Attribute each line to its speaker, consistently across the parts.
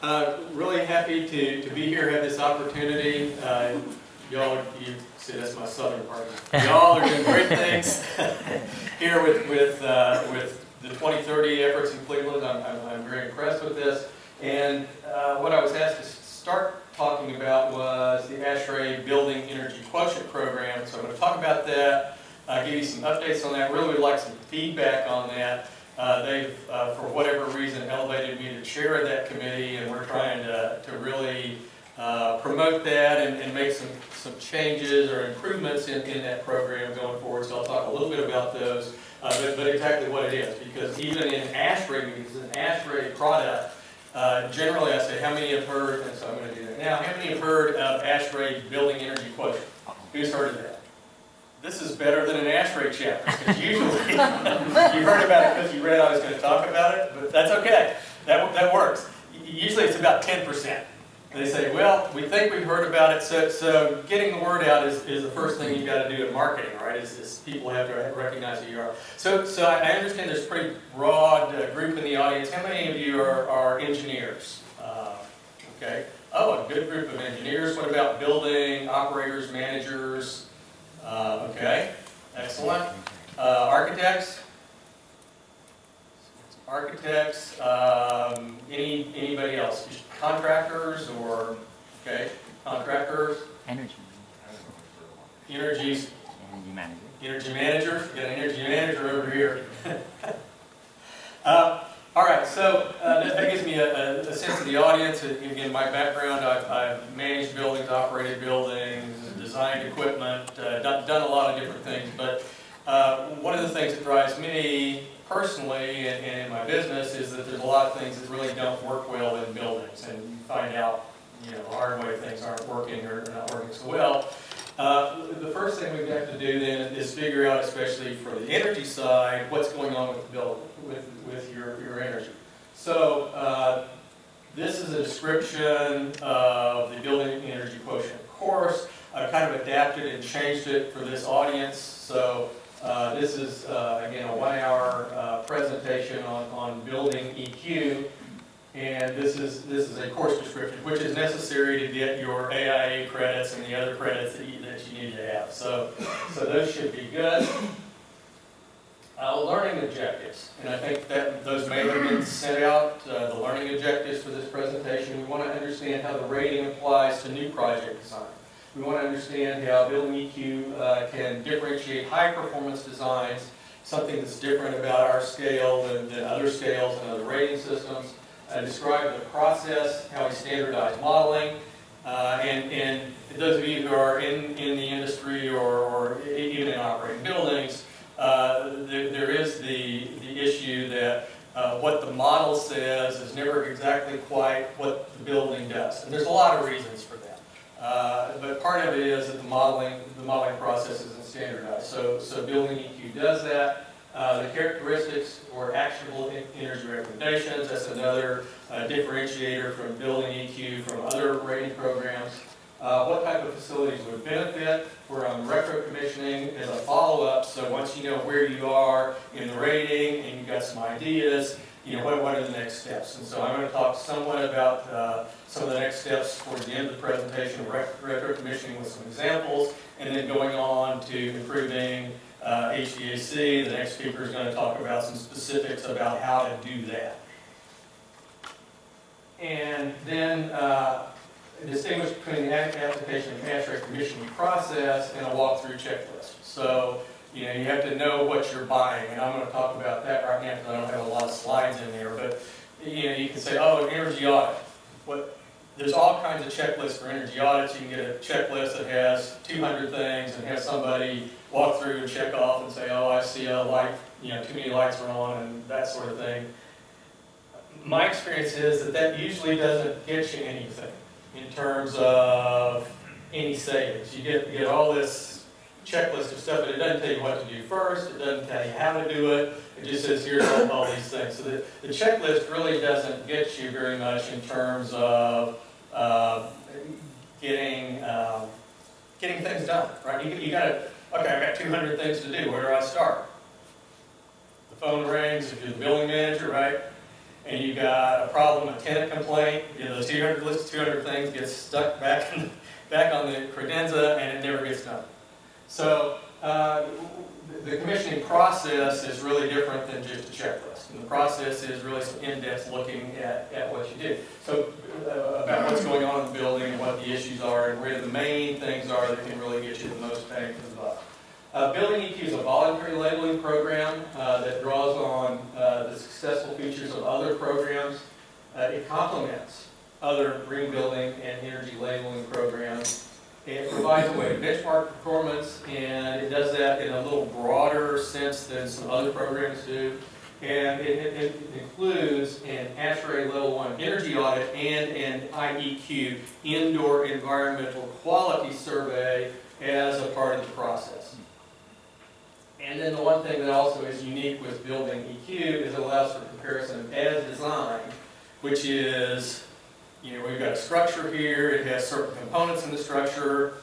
Speaker 1: Really happy to be here, have this opportunity. Y'all, you see that's my southern part. Y'all are doing great things here with the 2030 efforts in Cleveland. I'm very impressed with this. And what I was asked to start talking about was the ASHRAE Building Energy Quotient Program. So I'm going to talk about that, give you some updates on that. Really would like some feedback on that. They've, for whatever reason, elevated me to chair of that committee, and we're trying to really promote that and make some changes or improvements in that program going forward. So I'll talk a little bit about those, but exactly what it is. Because even in ASHRAE, because it's an ASHRAE product, generally I say, how many have heard, and so I'm going to do that now, how many have heard of ASHRAE Building Energy Quotient? Who's heard of that? This is better than an ASHRAE chapter, because usually you heard about it because you read I was going to talk about it, but that's okay. That works. Usually it's about 10%. And they say, well, we think we've heard about it, so getting the word out is the first thing you've got to do in marketing, right? Is people have to recognize who you are. So I understand there's a pretty broad group in the audience. How many of you are engineers? Okay. Oh, a good group of engineers. What about building operators, managers? Okay, excellent. Architects? Architects, anybody else? Contractors or, okay, contractors?
Speaker 2: Energy manager. Energy
Speaker 1: manager? Got an energy manager over here. All right, so that gives me a sense of the audience. Again, my background, I've managed buildings, operated buildings, designed equipment, done a lot of different things, but one of the things that drives me personally and in my business is that there's a lot of things that really don't work well in buildings, and you find out, the hard way things aren't working or not working so well. The first thing we've got to do then is figure out, especially for the energy side, what's going on with the building, with your energy. So this is a description of the Building Energy Quotient course. I've kind of adapted and changed it for this audience. So this is, again, a 1-hour presentation on building EQ. And this is a course description, which is necessary to get your AIA credits and the other credits that you need to have. So those should be good. Learning objectives, and I think that those may have been sent out, the learning objectives for this presentation. We want to understand how the rating applies to new project design. We want to understand how building EQ can differentiate high performance designs, something that's different about our scale than other scales and other rating systems. Describe the process, how we standardize modeling, and those of you who are in the industry or even in operating buildings, there is the issue that what the model says is never exactly quite what the building does. And there's a lot of reasons for that. But part of it is that the modeling process isn't standardized. So building EQ does that. The characteristics or actionable energy recommendations, that's another differentiator from building EQ from other rating programs. What type of facilities would benefit? We're on retro commissioning as a follow-up, so once you know where you are in the rating and you've got some ideas, what are the next steps? And so I'm going to talk somewhat about some of the next steps towards the end of the presentation, retro commissioning with some examples, and then going on to improving HVAC. The next speaker is going to talk about some specifics about how to do that. And then distinguish between the application and ASHRAE commissioning process and a walkthrough checklist. So, you have to know what you're buying, and I'm going to talk about that right now because I don't have a lot of slides in there, but you can say, oh, an energy audit. There's all kinds of checklists for energy audits. You can get a checklist that has 200 things and have somebody walk through and check off and say, oh, I see a light, too many lights are on and that sort of thing. My experience is that usually doesn't get you anything in terms of any savings. You get all this checklist of stuff, but it doesn't tell you what to do first. It doesn't tell you how to do it. It just says, here's all these things. So the checklist really doesn't get you very much in terms of getting things done, right? You got to, okay, I've got 200 things to do. Where do I start? The phone rings if you're the building manager, right? and you got a problem, a tenant complaint, those 200 list of 200 things gets stuck back on the credenza, and it never gets done. So the commissioning process is really different than just a checklist. And the process is really some in-depth looking at what you do. So about what's going on in the building and what the issues are and where the main things are that can really get you the most bang for the buck. Building EQ is a voluntary labeling program that draws on the successful features of other programs. It complements other green building and energy labeling programs. It provides a way to benchmark performance, and it does that in a little broader sense than some other programs do. And it includes an ASHRAE Level 1 energy audit and an IEQ, Indoor Environmental Quality Survey, as a part of the process. And then the one thing that also is unique with building EQ is it allows for comparison as designed, which is, we've got a structure here, it has certain components in the structure.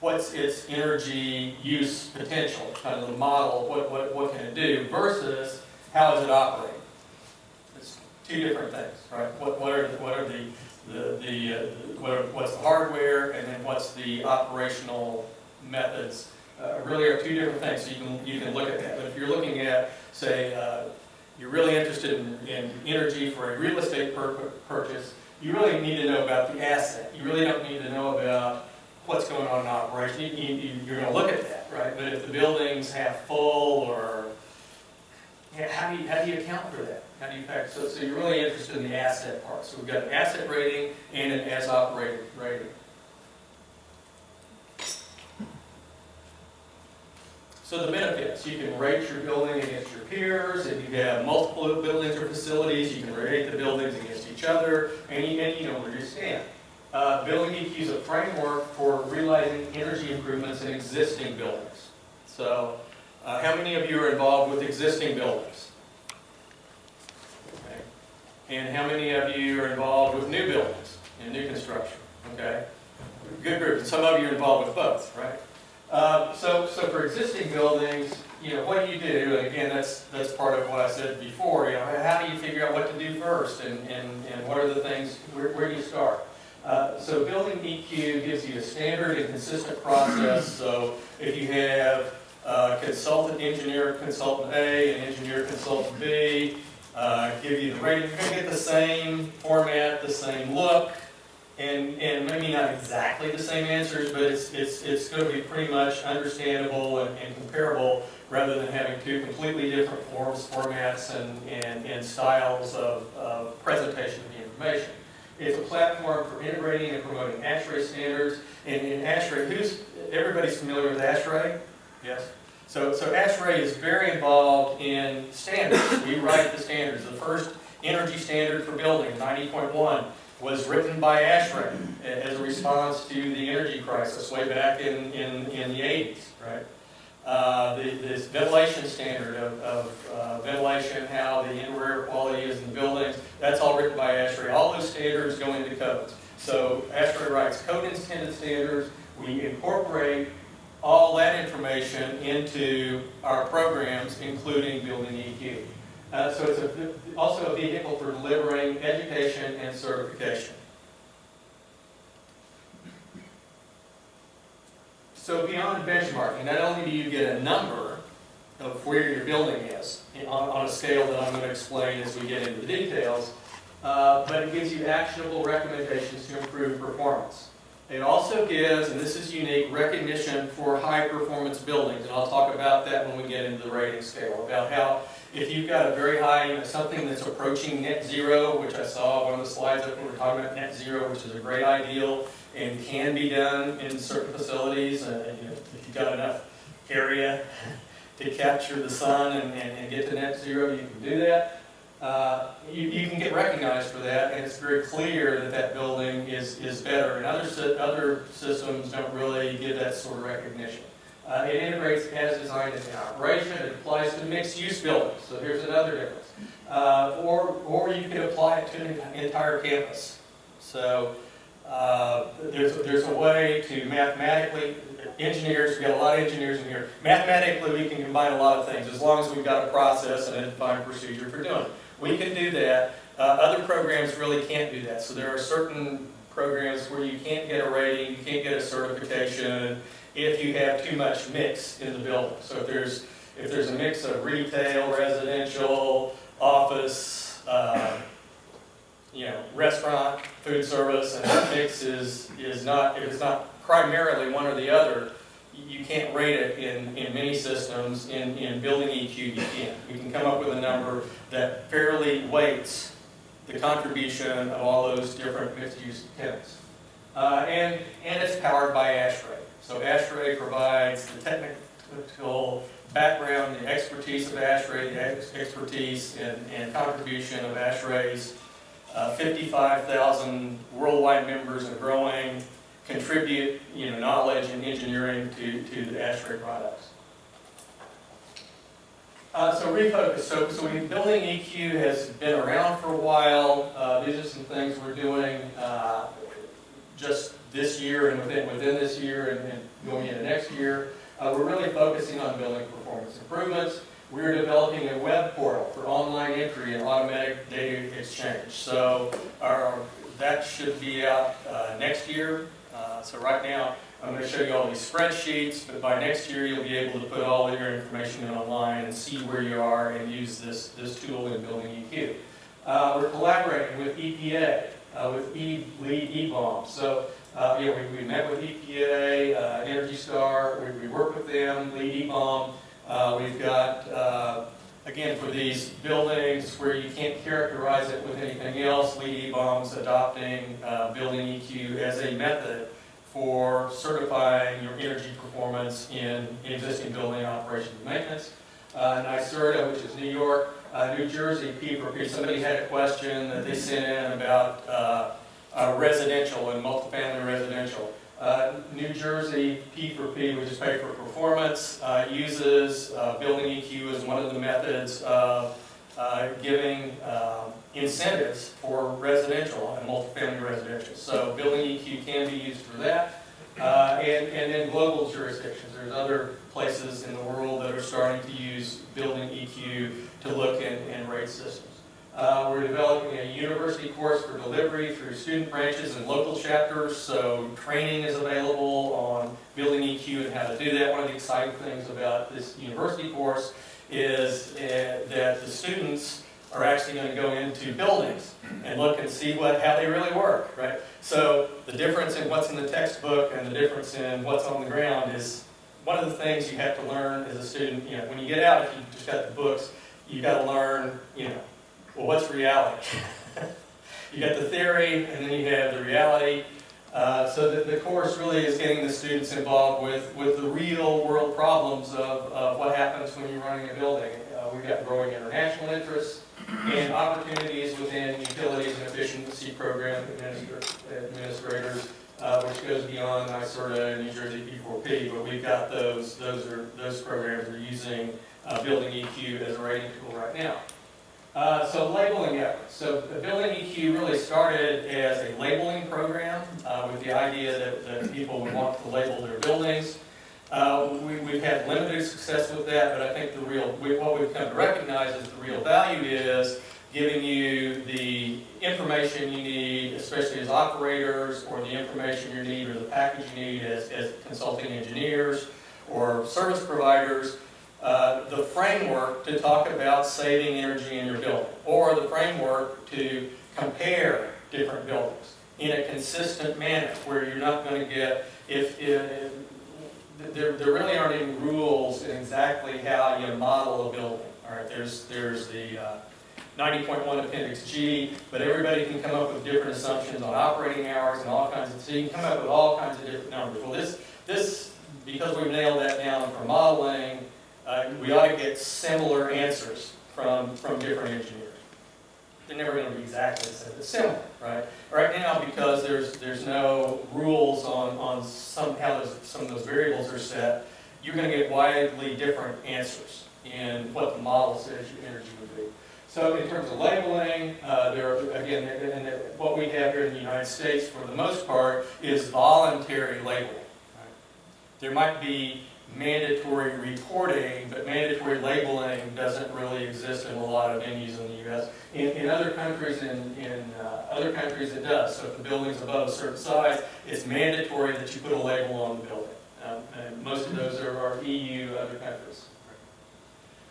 Speaker 1: What's its energy use potential, kind of the model, what can it do, versus how is it operating? It's two different things, right? What's the hardware, and then what's the operational methods? Really are two different things, so you can look at that. But if you're looking at, say, you're really interested in energy for a real estate purchase, you really need to know about the asset. You really don't need to know about what's going on in operation. You're going to look at that, right? But if the building's half full, or how do you account for that? How do you factor? So you're really interested in the asset part. So we've got an asset rating and an as operated rating. So the benefits, you can rate your building against your peers. If you have multiple buildings or facilities, you can rate the buildings against each other, and you know where you stand. Building EQ is a framework for realizing energy improvements in existing buildings. So how many of you are involved with existing buildings? Okay. And how many of you are involved with new buildings and new construction? Okay. Good group. And some of you are involved with both, right? So for existing buildings, what do you do? And again, that's part of what I said before. How do you figure out what to do first, and what are the things? Where do you start? So building EQ gives you a standard and consistent process. So if you have consultant engineer consultant A and engineer consultant B, give you the rating, you're going to get the same format, the same look. And maybe not exactly the same answers, but it's going to be pretty much understandable and comparable, rather than having two completely different forms, formats, and styles of presentation of the information. It's a platform for integrating and promoting ASHRAE standards. And ASHRAE, everybody's familiar with ASHRAE? Yes? So ASHRAE is very involved in standards. We write the standards. The first energy standard for buildings, 90.1, was written by ASHRAE as a response to the energy crisis way back in the 80s, right? This ventilation standard of ventilation, how the indoor air quality is in the buildings, that's all written by ASHRAE. All those standards go into codes. So ASHRAE writes code-intended standards. We incorporate all that information into our programs, including building EQ. So it's also a vehicle for delivering education and certification. So beyond benchmarking, not only do you get a number of where your building is on a scale that I'm going to explain as we get into the details, but it gives you actionable recommendations to improve performance. It also gives, and this is unique, recognition for high-performance buildings, and I'll talk about that when we get into the rating scale, about how if you've got a very high, something that's approaching net zero, which I saw one of the slides up when we were talking about net zero, which is a great ideal and can be done in certain facilities. If you've got enough area to capture the sun and get to net zero, you can do that. You can get recognized for that, and it's very clear that that building is better. And other systems don't really give that sort of recognition. It integrates as designed into operation. It applies to mixed-use buildings. So here's another difference. Or you can apply it to an entire campus. So there's a way to mathematically, engineers, we've got a lot of engineers in here, mathematically we can combine a lot of things as long as we've got a process and a defined procedure for doing it. we can do that. Other programs really can't do that. So there are certain programs where you can't get a rating, you can't get a certification if you have too much mix in the building. So if there's a mix of retail, residential, office, restaurant, food service, and that mix is not, if it's not primarily one or the other, you can't rate it in many systems. In building EQ, you can. We can come up with a number that fairly weights the contribution of all those different mixed-use tenants. And it's powered by ASHRAE. So ASHRAE provides the technical background, the expertise of ASHRAE, the expertise and contribution of ASHRAE's 55,000 worldwide members and growing contribute knowledge and engineering to the ASHRAE products. So refocus. So building EQ has been around for a while. These are some things we're doing just this year and within this year and going into next year. We're really focusing on building performance improvements. We're developing a web portal for online entry and automatic data exchange. So that should be out next year. So right now, I'm going to show you all these spreadsheets, but by next year you'll be able to put all of your information in online and see where you are and use this tool in building EQ. We're collaborating with EPA, with LEED E-Bomb. So we met with EPA, Energy Star, we work with them, LEED E-Bomb. We've got, again, for these buildings where you can't characterize it with anything else, LEED E-Bomb's adopting building EQ as a method for certifying your energy performance in existing building operations and maintenance. NYSERDA, which is New York, New Jersey, P4P. Somebody had a question that they sent in about residential and multifamily residential. New Jersey, P4P, which is pay for performance, uses building EQ as one of the methods of giving incentives for residential and multifamily residential. So building EQ can be used for that. And then global jurisdictions. There's other places in the world that are starting to use building EQ to look and rate systems. We're developing a university course for delivery through student branches and local chapters, so training is available on building EQ and how to do that. One of the exciting things about this university course is that the students are actually going to go into buildings and look and see how they really work, right? So the difference in what's in the textbook and the difference in what's on the ground is one of the things you have to learn as a student. When you get out, if you just got the books, you've got to learn, well, what's reality? You got the theory, and then you have the reality. So the course really is getting the students involved with the real world problems of what happens when you're running a building. We've got growing international interests and opportunities within utilities and efficiency program administrators, which goes beyond NYSERDA and New Jersey P4P. But we've got those programs are using building EQ as a rating tool right now. So labeling efforts. So building EQ really started as a labeling program with the idea that people would want to label their buildings. We've had limited success with that, but I think what we've come to recognize is the real value is giving you the information you need, especially as operators, or the information you need or the package you need as consulting engineers or service providers. The framework to talk about saving energy in your building, or the framework to compare different buildings in a consistent manner, where you're not going to get, there really aren't any rules in exactly how you model a building. All right, there's the 90.1 Appendix G, but everybody can come up with different assumptions on operating hours and all kinds of, so you can come up with all kinds of different numbers. Well, this because we've nailed that down for modeling, we ought to get similar answers from different engineers. They're never going to be exactly the same, but similar, right? Right now, because there's no rules on how some of those variables are set, you're going to get widely different answers in what the model says your energy would be. So in terms of labeling, what we have here in the United States, for the most part, is voluntary labeling. Right? There might be mandatory reporting, but mandatory labeling doesn't really exist in a lot of venues in the U.S. In other countries, other countries it does. So if the building's above a certain size, it's mandatory that you put a label on the building. And most of those are EU, other countries.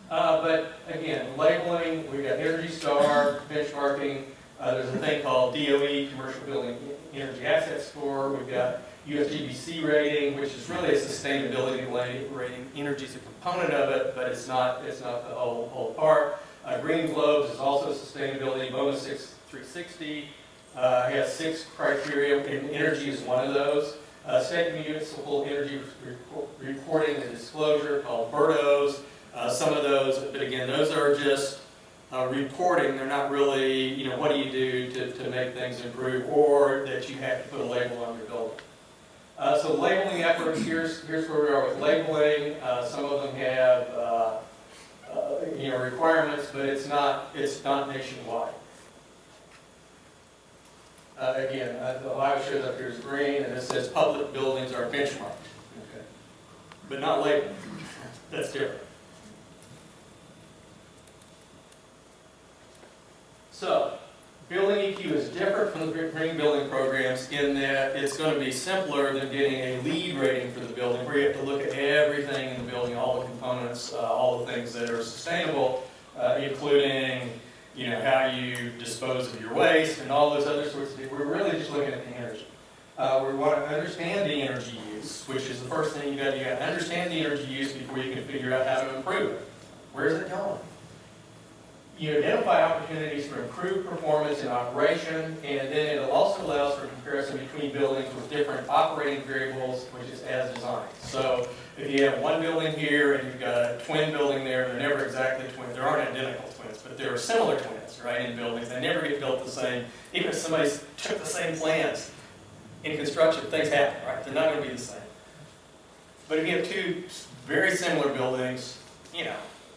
Speaker 1: But again, labeling, we've got Energy Star, benchmarking. There's a thing called DOE, Commercial Building Energy Asset Score. We've got USGBC rating, which is really a sustainability rating. Energy is a component of it, but it's not the whole part. Green Globes is also a sustainability. BOMA 360 has 6 criteria, and energy is one of those. State municipal energy reporting and disclosure called BERDOs. Some of those, but again, those are just reporting. They're not really, what do you do to make things improve, or that you have to put a label on your building. So labeling efforts, here's where we are with labeling. Some of them have requirements, but it's not nationwide. Again, the Ohio shows up here is green, and it says public buildings are benchmarked, okay, but not labeled. That's different. So, building EQ is different from the green building programs in that it's going to be simpler than getting a LEED rating for the building, where you have to look at everything in the building, all the components, all the things that are sustainable, including how you dispose of your waste and all those other sorts of things. We're really just looking at the energy. We want to understand the energy use, which is the first thing you got to understand the energy use before you can figure out how to improve it. Where is it going? You identify opportunities for improved performance in operation, and then it also allows for comparison between buildings with different operating variables, which is as designed. So if you have one building here and you've got a twin building there, they're never exactly twins. There aren't identical twins, but there are similar twins, right, in buildings. They never get built the same. Even if somebody took the same plans in construction, things happen, right? They're not going to be the same. But if you have two very similar buildings,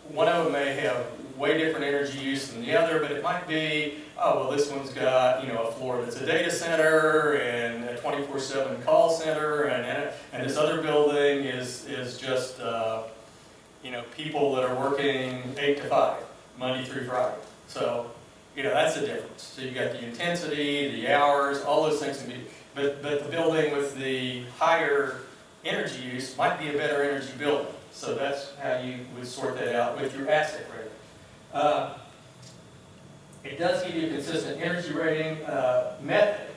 Speaker 1: one of them may have way different energy use than the other, but it might be, oh, well, this one's got, a floor that's a data center and a 24/7 call center, and this other building is just, people that are working 8 to 5, Monday through Friday. So, that's the difference. So you got the intensity, the hours, all those things can be, but the building with the higher energy use might be a better energy building. So that's how you would sort that out with your asset rating. It does give you a consistent energy rating method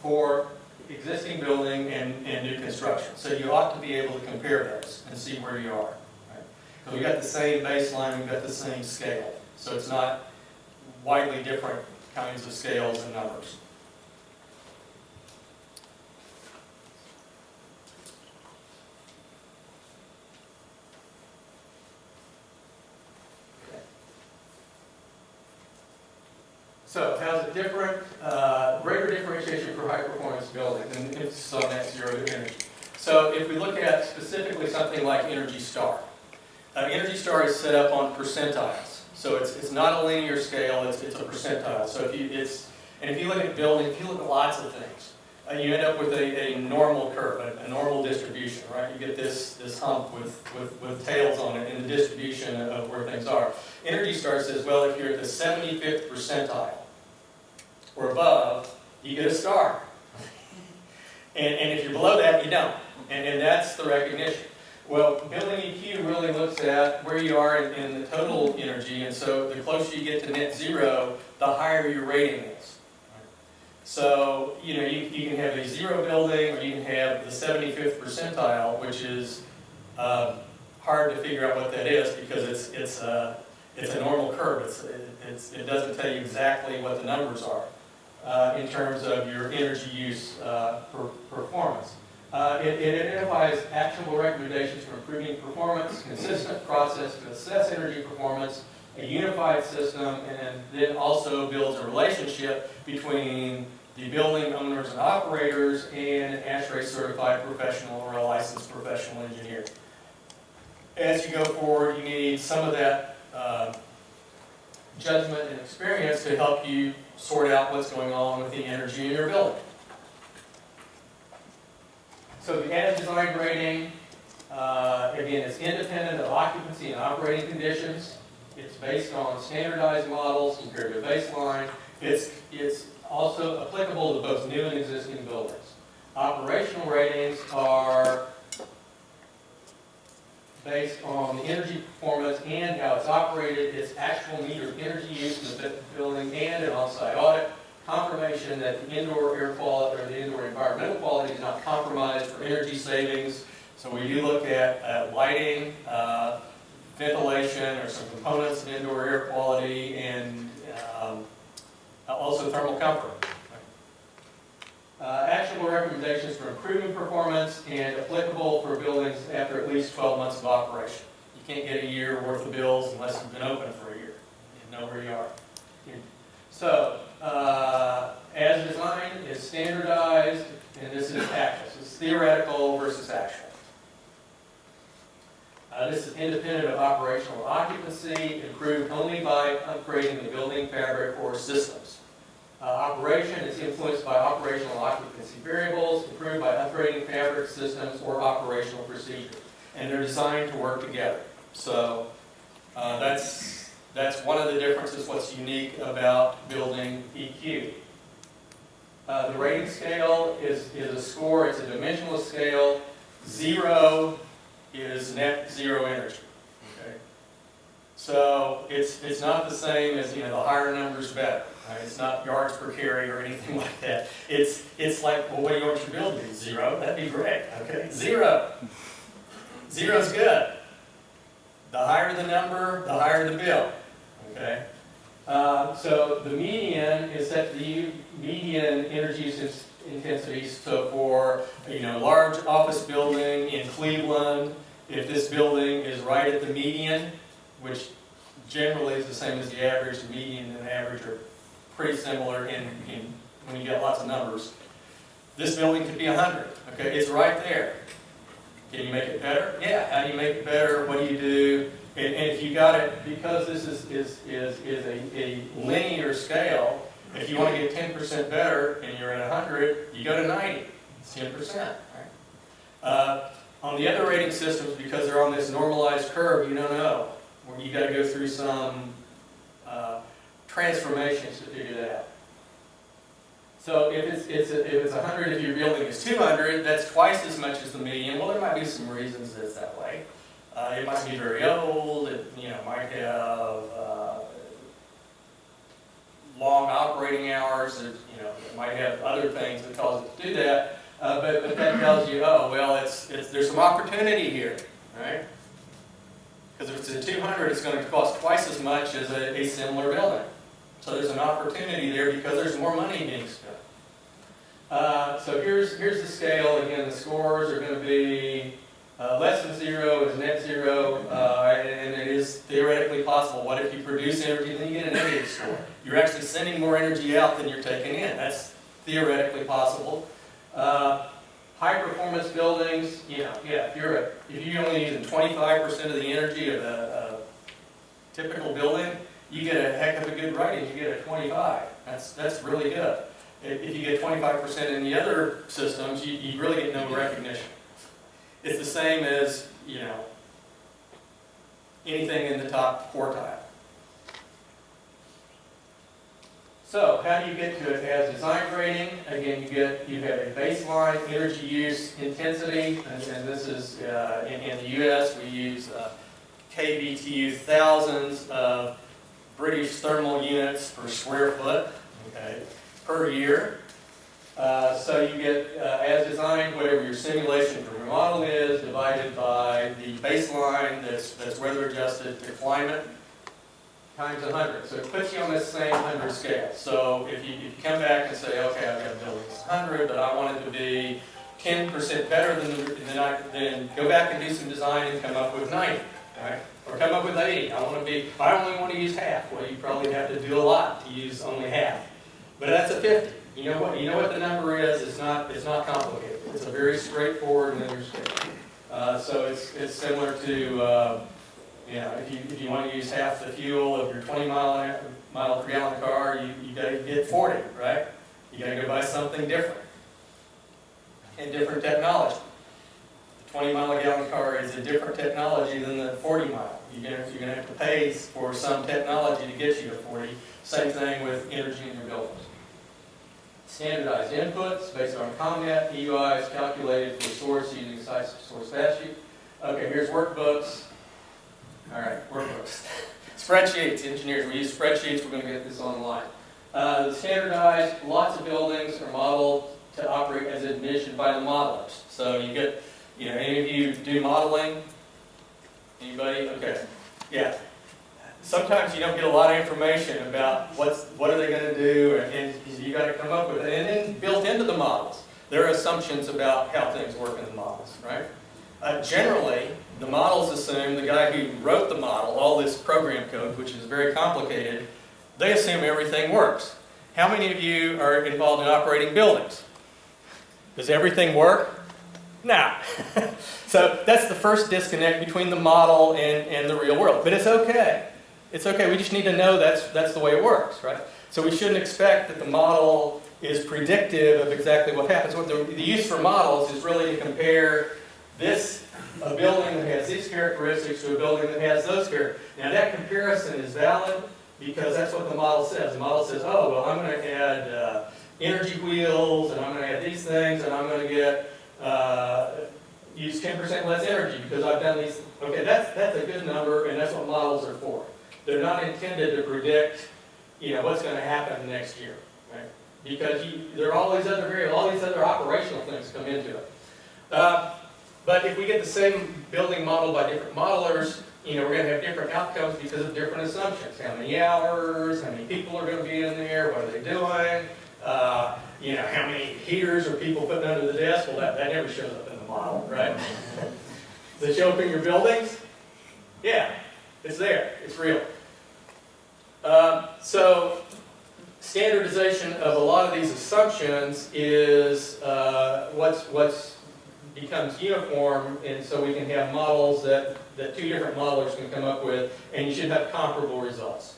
Speaker 1: for existing building and new construction. So you ought to be able to compare those and see where you are. Right? Because we've got the same baseline, we've got the same scale. So it's not widely different kinds of scales and numbers. So, how's it different? Greater differentiation for high-performance buildings, and emphasis on net zero energy. So, if we look at specifically something like Energy Star, Energy Star is set up on percentiles. So, it's not a linear scale; it's a percentile. So, if you look at buildings, if you look at lots of things, you end up with a normal curve, a normal distribution, right? You get this hump with tails on it in the distribution of where things are. Energy Star says, well, if you're at the 75th percentile or above, you get a star. and if you're below that, you don't. And that's the recognition. Well, Building EQ really looks at where you are in the total energy, and so the closer you get to net zero, the higher your rating is. So, you can have a zero building, or you can have the 75th percentile, which is hard to figure out what that is because it's a normal curve. It doesn't tell you exactly what the numbers are in terms of your energy use performance. It identifies actionable recommendations for improving performance, consistent process to assess energy performance, a unified system, and then also builds a relationship between the building owners and operators and an ASHRAE certified professional or a licensed professional engineer. As you go forward, you need some of that judgment and experience to help you sort out what's going on with the energy in your building. So the as designed rating, Again, it's independent of occupancy and operating conditions. It's based on standardized models compared to baseline. It's also applicable to both new and existing buildings. Operational ratings are based on the energy performance and how it's operated, its actual meter energy use in the building, and an on-site audit. Confirmation that the indoor air quality or the indoor environmental quality is not compromised for energy savings. So we do look at lighting, ventilation, or some components of indoor air quality, and also thermal comfort. Actionable recommendations for improving performance and applicable for buildings after at least 12 months of operation. You can't get a year worth of bills unless you've been open for a year. You know where you are. So, as designed is standardized, and this is actual. So it's theoretical versus actual. This is independent of operational occupancy, improved only by upgrading the building fabric or systems. Operation is influenced by operational occupancy variables, improved by upgrading fabric systems or operational procedures. And they're designed to work together. So that's one of the differences, what's unique about building EQ. The rating scale is a score, it's a dimensional scale. 0 is net zero energy. Okay? So it's not the same as, the higher numbers better. Right? It's not yards per carry or anything like that. It's like, well, what do you want your building to be? 0? That'd be great. Okay? 0. 0 is good. The higher the number, the higher the bill. Okay? So the median is set to the median energy intensity. So for large office building in Cleveland, if this building is right at the median, which generally is the same as the average, the median and the average are pretty similar when you get lots of numbers. This building could be 100. Okay, it's right there. Can you make it better? Yeah. How do you make it better? What do you do? And if you got it, because this is a linear scale, if you want to get 10% better and you're at 100, you go to 90. It's 10%. Right? On the other rating systems, because they're on this normalized curve, you don't know. Where you got to go through some transformations to figure that out. So if it's 100, if your building is 200, that's twice as much as the median. Well, there might be some reasons that it's that way. It might be very old. It might have long operating hours. It might have other things that cause it to do that. But that tells you, oh well, there's some opportunity here, right? Because if it's a 200, it's going to cost twice as much as a similar building. So there's an opportunity there because there's more money being spent. So here's the scale. Again, the scores are going to be less than 0 is net 0, and it is theoretically possible. What if you produce energy and then you get a negative score? You're actually sending more energy out than you're taking in. That's theoretically possible. High performance buildings, if you're only using 25% of the energy of a typical building, you get a heck of a good rating. You get a 25. That's really good. If you get 25% in the other systems, you really get no recognition. It's the same as anything in the top quartile. So how do you get to it as design rating? Again, you have a baseline energy use intensity, and this is in the U.S. we use kBTU, thousands of British thermal units per square foot, okay, per year. So you get as designed whatever your simulation for remodel is divided by the baseline that's weather adjusted to climate, times 100. So it puts you on this same 100 scale. So if you come back and say, okay, I've got a building that's 100, but I want it to be 10% better then go back and do some design and come up with 90, right? Or come up with 80. I only want to use half. Well, you probably have to do a lot to use only half. But that's a 50. You know what the number is. It's not complicated. It's a very straightforward linear scale. So it's similar to if you want to use half the fuel of your 20 mile per gallon car, you got to get 40, right? You got to go buy something different and different technology. 20-mile-a-gallon car is a different technology than the 40-mile. You're gonna have to pay for some technology to get you to 40. Same thing with energy in your buildings. Standardized inputs based on ComNet, EUIs calculated for source using site source statute. Okay, here's workbooks. All right, workbooks. Spreadsheets, engineers, we use spreadsheets, we're going to get this online. The standardized, lots of buildings are modeled to operate as envisioned by the modelers. So you get, any of you do modeling? Anybody? Okay. Yeah. Sometimes you don't get a lot of information about what are they going to do, and you got to come up with it. And then built into the models, there are assumptions about how things work in the models, right? Generally, the models assume the guy who wrote the model, all this program code, which is very complicated, they assume everything works. How many of you are involved in operating buildings? Does everything work? No. So that's the first disconnect between the model and the real world. But it's okay. It's okay. We just need to know that's the way it works, right? So we shouldn't expect that the model is predictive of exactly what happens. What the use for models is really to compare a building that has these characteristics to a building that has those characteristics. Now that comparison is valid because that's what the model says. The model says, oh, well, I'm going to add energy wheels, and I'm going to add these things, and I'm going to get use 10% less energy because I've done these. Okay, that's a good number, and that's what models are for. They're not intended to predict, what's going to happen next year, right? Because there are all these other variables, all these other operational things come into it. But if we get the same building model by different modelers, we're going to have different outcomes because of different assumptions. How many hours, how many people are going to be in there, what are they doing, how many heaters are people putting under the desk? Well, that never shows up in the model, right? Does it show up in your buildings? Yeah, it's there. It's real. So standardization of a lot of these assumptions is what's becomes uniform, and so we can have models that two different modelers can come up with, and you should have comparable results.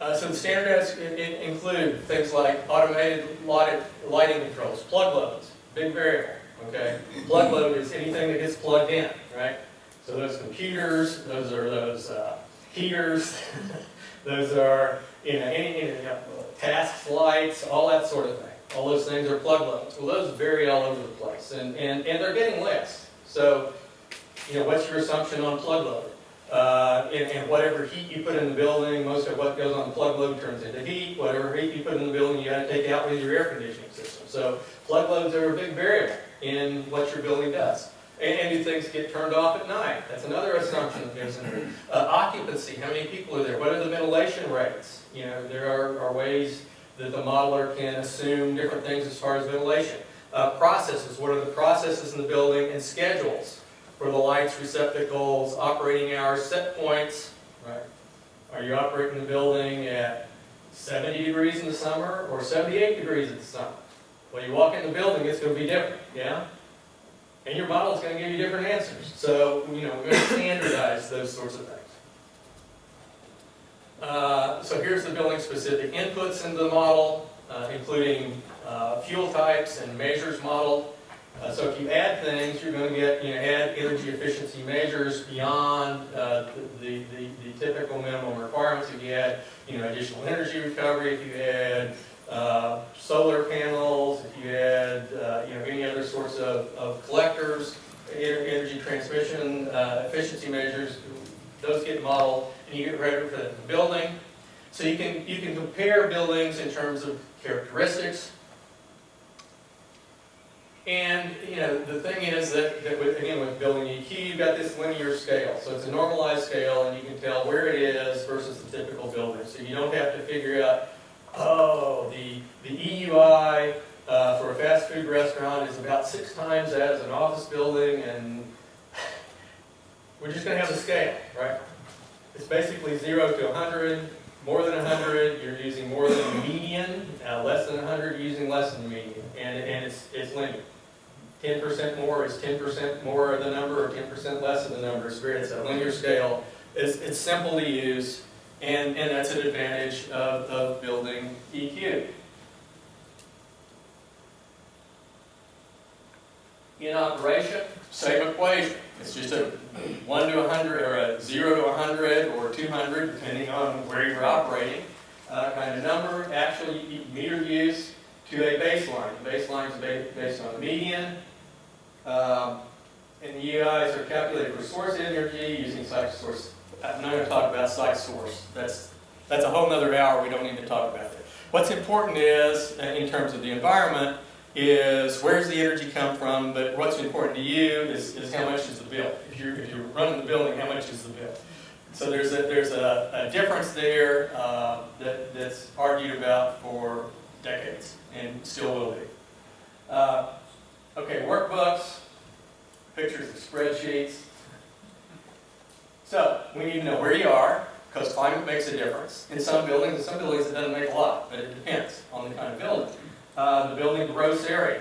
Speaker 1: So the standards include things like automated lighting controls, plug loads, big variable. Okay, plug load is anything that gets plugged in, right? So those computers, those heaters, those are any tasks, lights, all that sort of thing. All those things are plug loads. Well, those vary all over the place, and they're getting less. So, what's your assumption on plug load? And whatever heat you put in the building, most of what goes on the plug load turns into heat. Whatever heat you put in the building, you got to take out with your air conditioning system. So plug loads are a big variable in what your building does. And do things get turned off at night? That's another assumption that goes in there. Occupancy, how many people are there? What are the ventilation rates? There are ways that the modeler can assume different things as far as ventilation. Processes, what are the processes in the building, and schedules for the lights, receptacles, operating hours, set points, right? Are you operating the building at 70 degrees in the summer or 78 degrees in the summer? Well, you walk in the building, it's going to be different, yeah? And your model is going to give you different answers. So, we're going to standardize those sorts of things. So here's the building-specific inputs into the model, including fuel types and measures modeled. So if you add things, you're going to get, add energy efficiency measures beyond the typical minimum requirements. If you add, additional energy recovery, if you add solar panels, if you add, any other sorts of collectors, energy transmission efficiency measures, those get modeled, and you get ready for the building. So you can compare buildings in terms of characteristics. And the thing is that with building EQ, you've got this linear scale. So it's a normalized scale, and you can tell where it is versus the typical building. So you don't have to figure out, oh, the EUI for a fast food restaurant is about 6 times that as an office building, and we're just going to have the scale, right? It's basically 0 to 100. More than 100, you're using more than the median. Less than 100, you're using less than the median. And it's linear. 10% more is 10% more of the number, or 10% less of the number. It's a linear scale. It's simple to use, and that's an advantage of building EQ. in operation, same equation. It's just a 1 to 100 or a 0 to 100 or 200 depending on where you're operating kind of number. Actually, meter use to a baseline. The baseline is based on the median. And the UIs are calculated for source energy using site source. I'm not going to talk about site source. That's a whole other hour. We don't need to talk about it. What's important is, in terms of the environment, is where's the energy come from, but what's important to you is how much is the bill. If you're running the building, how much is the bill? So there's a difference there that's argued about for decades and still will be. Okay, workbooks, pictures of spreadsheets. So we need to know where you are, because climate makes a difference. In some buildings it doesn't make a lot, but it depends on the kind of building. The building gross area.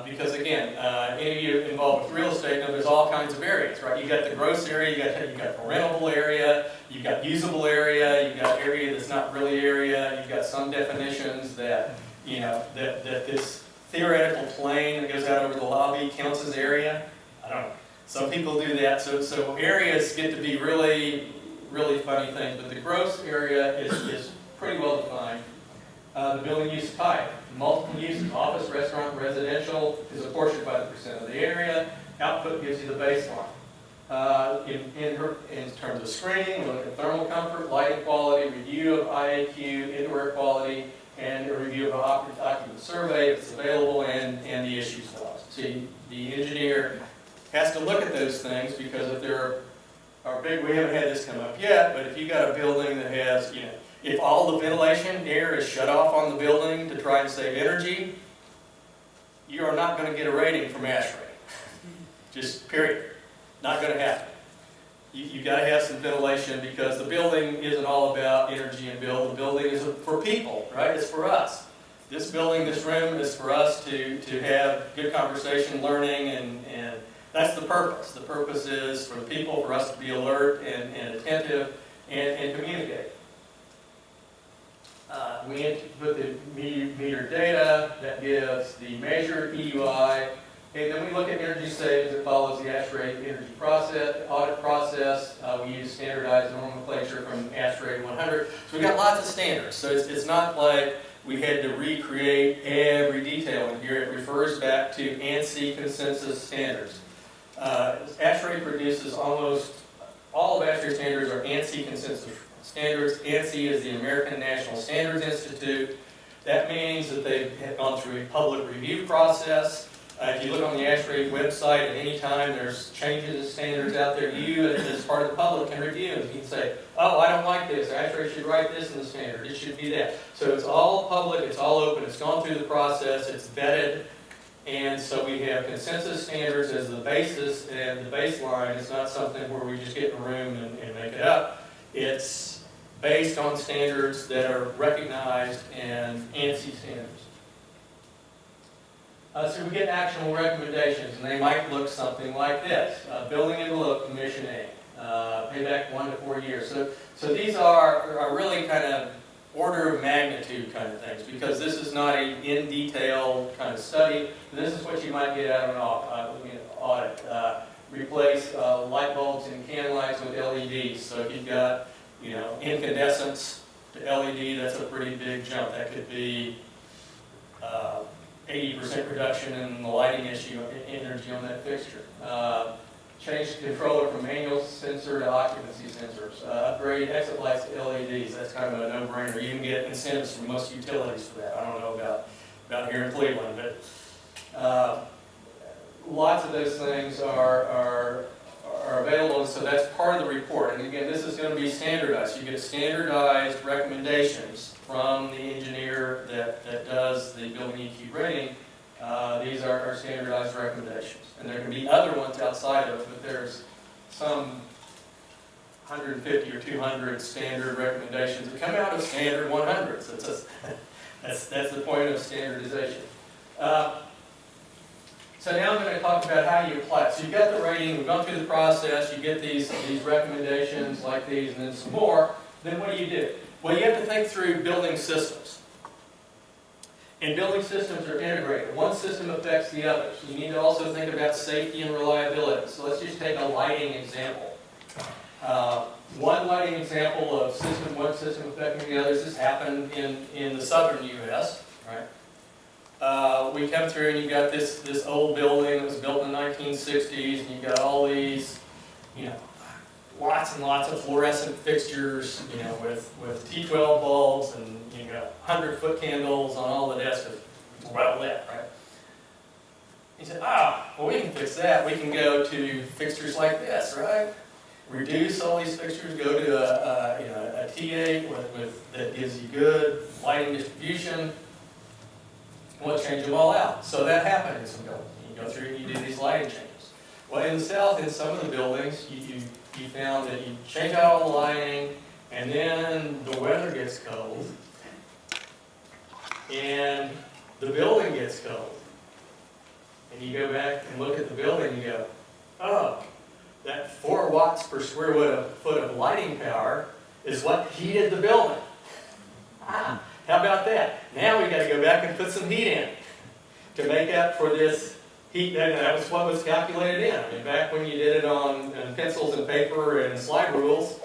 Speaker 1: Because again, any of you involved with real estate know there's all kinds of areas, right? You got the gross area, you got the rentable area, you've got usable area, you've got area that's not really area, you've got some definitions that, you know, that this theoretical plane that goes out over the lobby counts as area. I don't know. Some people do that, so areas get to be really, really funny things, but the gross area is pretty well defined. The building use type, multiple uses, office, restaurant, residential is apportioned by the percent of the area. Output gives you the baseline. In terms of screening, we look at thermal comfort, lighting quality, review of IAQ, indoor air quality, and a review of an occupant survey if it's available, and the issues logs. So the engineer has to look at those things, because if there are big, we haven't had this come up yet, but if you got a building that has, you know, if all the ventilation air is shut off on the building to try and save energy, you are not going to get a rating from ASHRAE. Just period. Not going to happen. You've got to have some ventilation, because the building isn't all about energy and build. The building is for people, right? It's for us. This building, this room is for us to have good conversation, learning, and that's the purpose. The purpose is for the people, for us to be alert and attentive and communicate. We put the meter data that gives the measured EUI, and then we look at energy savings that follows the ASHRAE energy audit process. We use standardized nomenclature from ASHRAE 100. So we've got lots of standards. So it's not like we had to recreate every detail in here. It refers back to ANSI consensus standards. ASHRAE produces almost all of ASHRAE standards are ANSI consensus standards. ANSI is the American National Standards Institute. That means that they've gone through a public review process. If you look on the ASHRAE website at any time, there's changes in standards out there. You, as part of the public, can review them. You can say, oh, I don't like this. ASHRAE should write this in the standard. It should be that. So it's all public. It's all open. It's gone through the process. It's vetted. And so we have consensus standards as the basis and the baseline. It's not something where we just get in a room and make it up. It's based on standards that are recognized and ANSI standards. So we get actionable recommendations, and they might look something like this. Building envelope commissioning, payback 1 to 4 years. So these are really kind of order of magnitude kind of things, because this is not a in detail kind of study. This is what you might get out of an audit. Replace light bulbs and can lights with LEDs. So if you've got, you know, incandescence to LED, that's a pretty big jump. That could be 80% reduction in the lighting issue, energy on that fixture. Change the controller from manual sensor to occupancy sensors. Upgrade exit lights to LEDs. That's kind of a no-brainer. You can get incentives from most utilities for that. I don't know about here in Cleveland, but lots of those things are available, so that's part of the report. And again, this is going to be standardized. You get standardized recommendations from the engineer that does the building EQ rating. These are our standardized recommendations. And there can be other ones outside of it, but there's some 150 or 200 standard recommendations that come out of standard 100s. That's the point of standardization. So now I'm going to talk about how you apply it. So you've got the rating, we've gone through the process, you get these recommendations like these, and then some more. Then what do? Well, you have to think through building systems. And building systems are integrated. One system affects the others. You need to also think about safety and reliability. So let's just take a lighting example. One lighting example of one system affecting the others has happened in the southern U.S., right? We come through and you've got this old building that was built in the 1960s, and you've got all these, lots and lots of fluorescent fixtures, with T12 bulbs, and you've got 100-foot candles on all the desks, well lit, right? He said, well, we can fix that. We can go to fixtures like this, right? Reduce all these fixtures, go to a TA that gives you good lighting distribution. We'll change them all out. So that happened in some buildings. You go through and you do these lighting changes. Well, in the south, in some of the buildings, you found that you change out all the lighting, and then the weather gets cold, and the building gets cold. And you go back and look at the building and you go, oh, that 4 watts per square foot of lighting power is what heated the building. How about that? Now we've got to go back and put some heat in to make up for this heat. That was what was calculated in. I mean, back when you did it on pencils and paper and slide rules,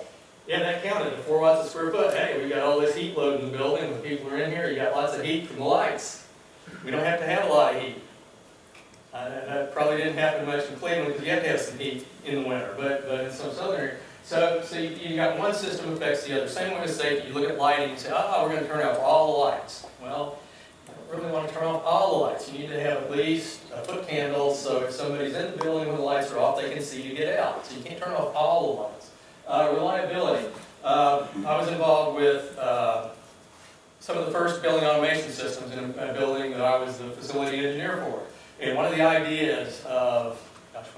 Speaker 1: yeah, that counted to 4 watts a square foot. Hey, we got all this heat load in the building. When people are in here, you got lots of heat from the lights. We don't have to have a lot of heat. That probably didn't happen much in Cleveland because you have to have some heat in the winter, but in some southern areas. So you got one system affects the other. Same way with safety. You look at lighting and say, we're going to turn off all the lights. Well, you don't really want to turn off all the lights. You need to have at least a foot candle so if somebody's in the building when the lights are off, they can see to get out. So you can't turn off all the lights. Reliability. I was involved with some of the first building automation systems in a building that I was the facility engineer for. And one of the ideas of,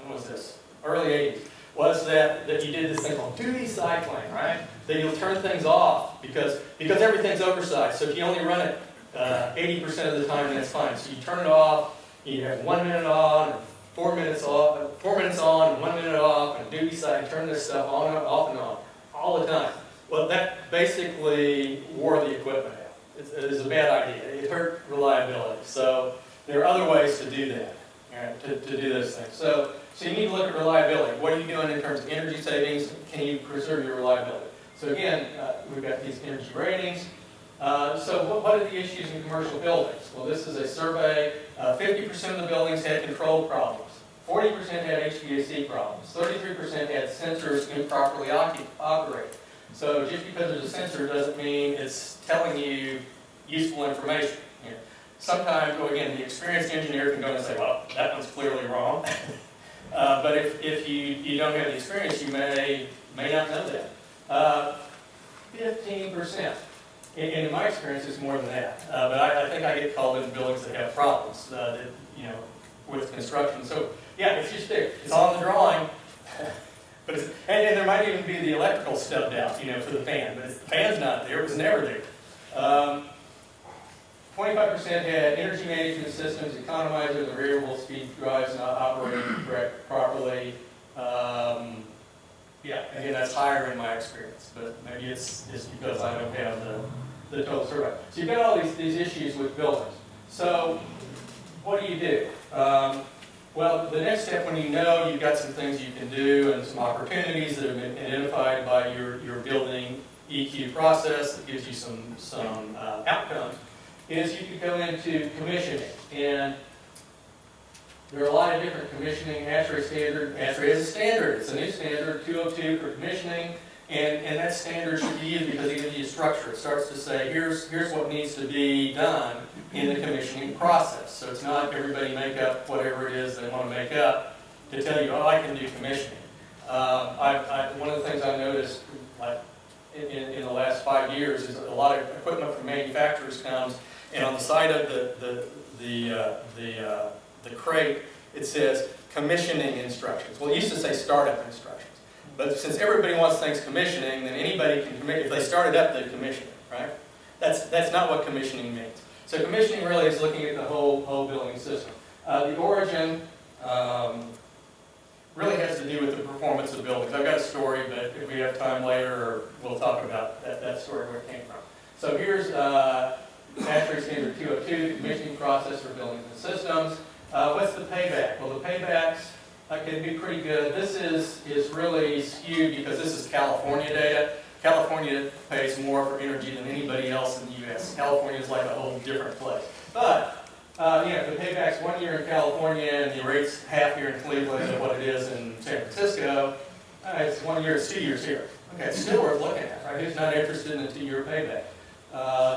Speaker 1: when was this? Early 80s, was that you did this thing called duty cycling, right? That you'll turn things off because everything's oversized. So if you only run it 80% of the time, then it's fine. So you turn it off, you have 1 minute on, 4 minutes off, 4 minutes on, and 1 minute off, and duty cycle, turn this stuff on, off and on, all the time. Well, that basically wore the equipment out. It is a bad idea. It hurt reliability. So there are other ways to do that, right, to do those things. So you need to look at reliability. What are you doing in terms of energy savings? Can you preserve your reliability? So again, we've got these energy ratings. So what are the issues in commercial buildings? Well, this is a survey. 50% of the buildings had control problems. 40% had HVAC problems. 33% had sensors improperly operated. So just because there's a sensor doesn't mean it's telling you useful information. Sometimes, again, the experienced engineer can go and say, well, that one's clearly wrong. But if you don't have the experience, you may not know that. 15%. And in my experience, it's more than that. But I think I get called in buildings that have problems with construction. So, yeah, it's just there. It's on the drawing. But and there might even be the electrical stubbed out, for the fan. But if the fan's not there, it was never there. 25% had energy management systems, economizers, and variable speed drives not operating properly. Yeah, again, that's higher in my experience, but maybe it's because I don't have the total survey. So you've got all these issues with buildings. So what do? Well, the next step, when you've got some things you can do and some opportunities that have been identified by your building EQ process that gives you some outcomes, is you could go into commissioning. And there are a lot of different commissioning. ASHRAE standard. ASHRAE is a standard. It's a new standard, 202 for commissioning. And that standard should be used because it gives you a structure. It starts to say, here's what needs to be done in the commissioning process. So it's not everybody make up whatever it is they want to make up to tell you, I can do commissioning. One of the things I noticed in the last 5 years is a lot of equipment from manufacturers comes, and on the side of the crate, it says commissioning instructions. Well, it used to say startup instructions. But since everybody wants things commissioning, then anybody can commit. If they start it up, they commission it, right? That's not what commissioning means. So commissioning really is looking at the whole building system. The origin really has to do with the performance of buildings. I've got a story, but if we have time later, we'll talk about that story, where it came from. So here's ASHRAE standard 202, the commissioning process for buildings and systems. What's the payback? Well, the paybacks can be pretty good. This is really skewed because this is California data. California pays more for energy than anybody else in the U.S. California is like a whole different place. But, if the payback's 1 year in California and the rate's half here in Cleveland of what it is in San Francisco, it's 1 year, it's 2 years here. Okay, it's still worth looking at, right? Who's not interested in a 2-year payback?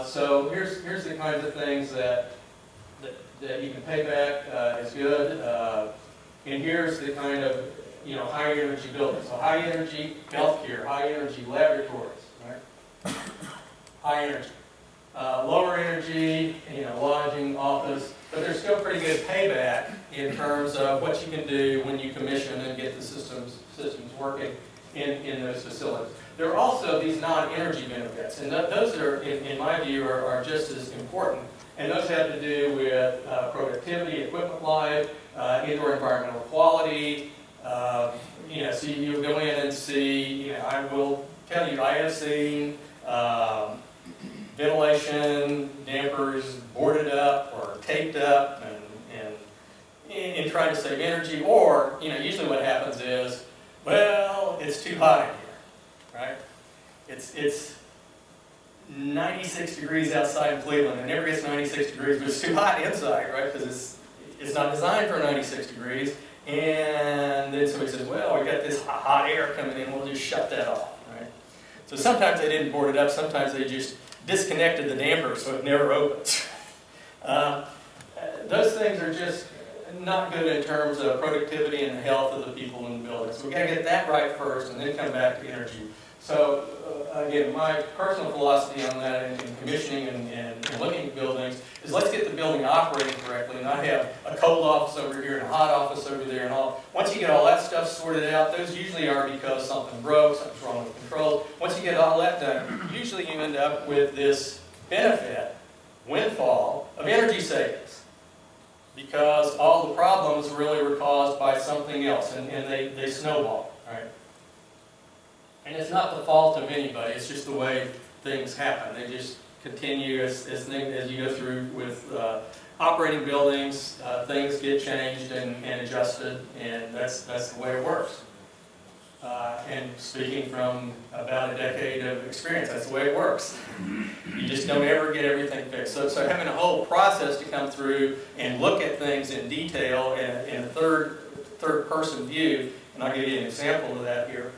Speaker 1: So here's the kinds of things that you can pay back is good. And here's the kind of high energy buildings. So high energy healthcare, high energy laboratories, right? High energy. Lower energy, lodging, office, but there's still pretty good payback in terms of what you can do when you commission and get the systems working in those facilities. There are also these non-energy benefits, and those are, in my view, are just as important. And those have to do with productivity, equipment life, indoor environmental quality. So you go in and see, I will tell you, I have seen ventilation dampers boarded up or taped up and trying to save energy, or, usually what happens is, well, it's too hot in here, right? It's 96 degrees outside in Cleveland, and it never gets 96 degrees, but it's too hot inside, right? Because it's not designed for 96 degrees. And then somebody says, well, we got this hot air coming in, we'll just shut that off, right? So sometimes they didn't board it up, sometimes they just disconnected the damper so it never opens. Those things are just not good in terms of productivity and the health of the people in the building. So we've got to get that right first and then come back to energy. So again, my personal philosophy on that in commissioning and looking at buildings is let's get the building operating correctly, not have a cold office over here and a hot office over there and all. Once you get all that stuff sorted out, those usually are because something broke, something's wrong with controls. Once you get all that done, usually you end up with this benefit, windfall, of energy savings. Because all the problems really were caused by something else, and they snowball, right? And it's not the fault of anybody, it's just the way things happen. They just continue as you go through with operating buildings, things get changed and adjusted, and that's the way it works. And speaking from about a decade of experience, that's the way it works. You just don't ever get everything fixed. So having a whole process to come through and look at things in detail in a third person view, and I'll give you an example of that here.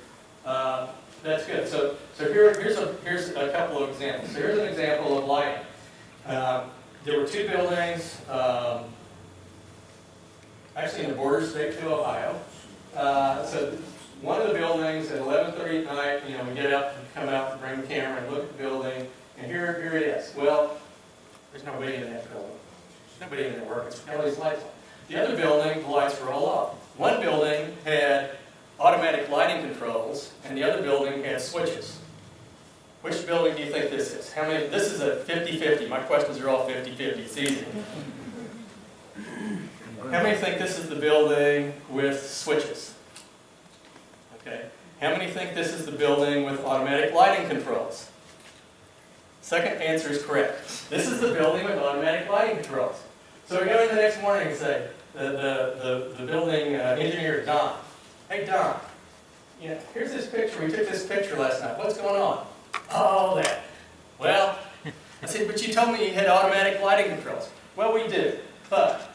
Speaker 1: That's good. So here's a couple of examples. So here's an example of lighting. There were two buildings, actually in the border state to Ohio. So one of the buildings at 11:30 at night, we get out and come out and bring the camera and look at the building, and here it is. Well, there's nobody in that building. There's nobody in there working. It's got all these lights on. The other building, the lights were all off. One building had automatic lighting controls, and the other building had switches. Which building do you think this is? How many? This is a 50-50. My questions are all 50-50. It's easy. How many think this is the building with switches? Okay. How many think this is the building with automatic lighting controls? Second answer is correct. This is the building with automatic lighting controls. So we go in the next morning and say, the building engineer, Don, hey Don, here's this picture, we took this picture last night, what's going on? Oh, that. Well, I said, but you told me you had automatic lighting controls. Well, we do, but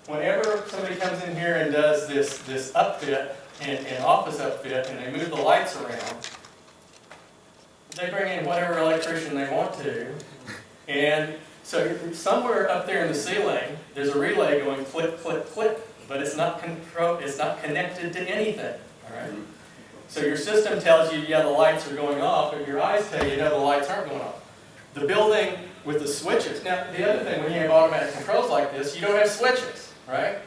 Speaker 1: whenever somebody comes in here and does this upfit, and office upfit, and they move the lights around, they bring in whatever electrician they want to, and so somewhere up there in the ceiling, there's a relay going click, click, click, but it's not connected to anything, all right? So your system tells you, yeah, the lights are going off, but your eyes tell you, no, the lights aren't going off. The building with the switches, now the other thing, when you have automatic controls like this, you don't have switches, right?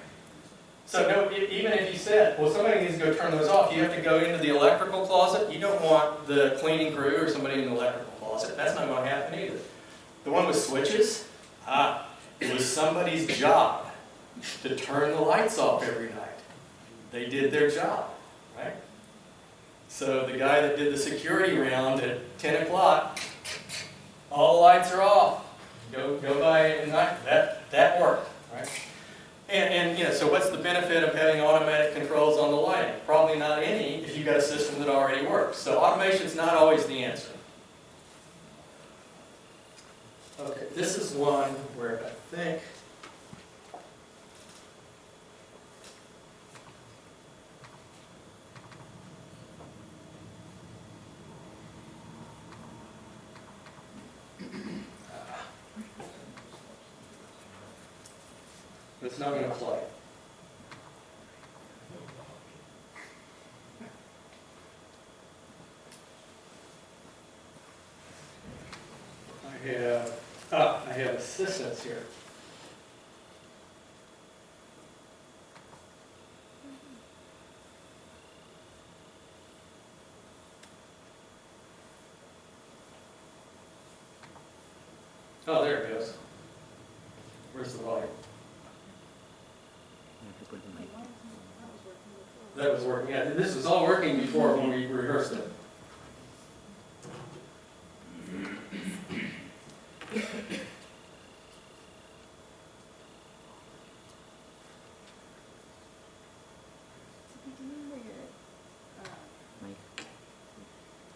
Speaker 1: So no, even if you said, well, somebody needs to go turn those off, you have to go into the electrical closet. You don't want the cleaning crew or somebody in the electrical closet. That's not going to happen either. The one with switches, it was somebody's job to turn the lights off every night. They did their job, right? So the guy that did the security round at 10 o'clock, all the lights are off. Go by and that worked, right? And you know, so what's the benefit of having automatic controls on the lighting? Probably not any if you've got a system that already works. So automation is not always the answer. Okay, this is one where I think it's not going to play. I have assistants here. Oh, there it goes. Where's the volume? That was working. Yeah, this was all working before when we rehearsed it.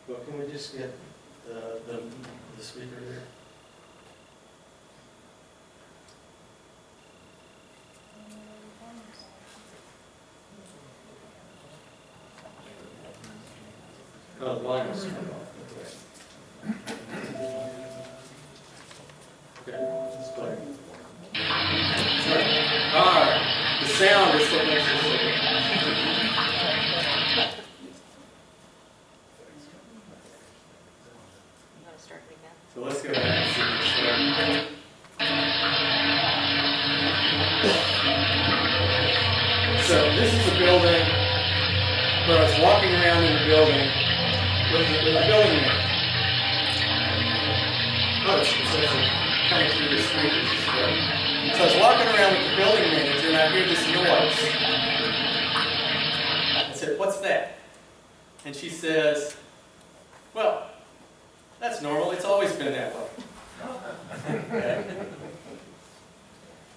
Speaker 1: Well, can we just get the speaker there? Oh, the line was turned off. Okay, let's play. Sorry. All right. The sound is what makes it so. So let's go ahead and see this. So this is a building where I was walking around in the building with a building manager. Oh, it's actually coming through the speakers. So I was walking around with the building manager and I hear this noise. I said, "What's that?" And she says, "Well, that's normal. It's always been that way." Okay.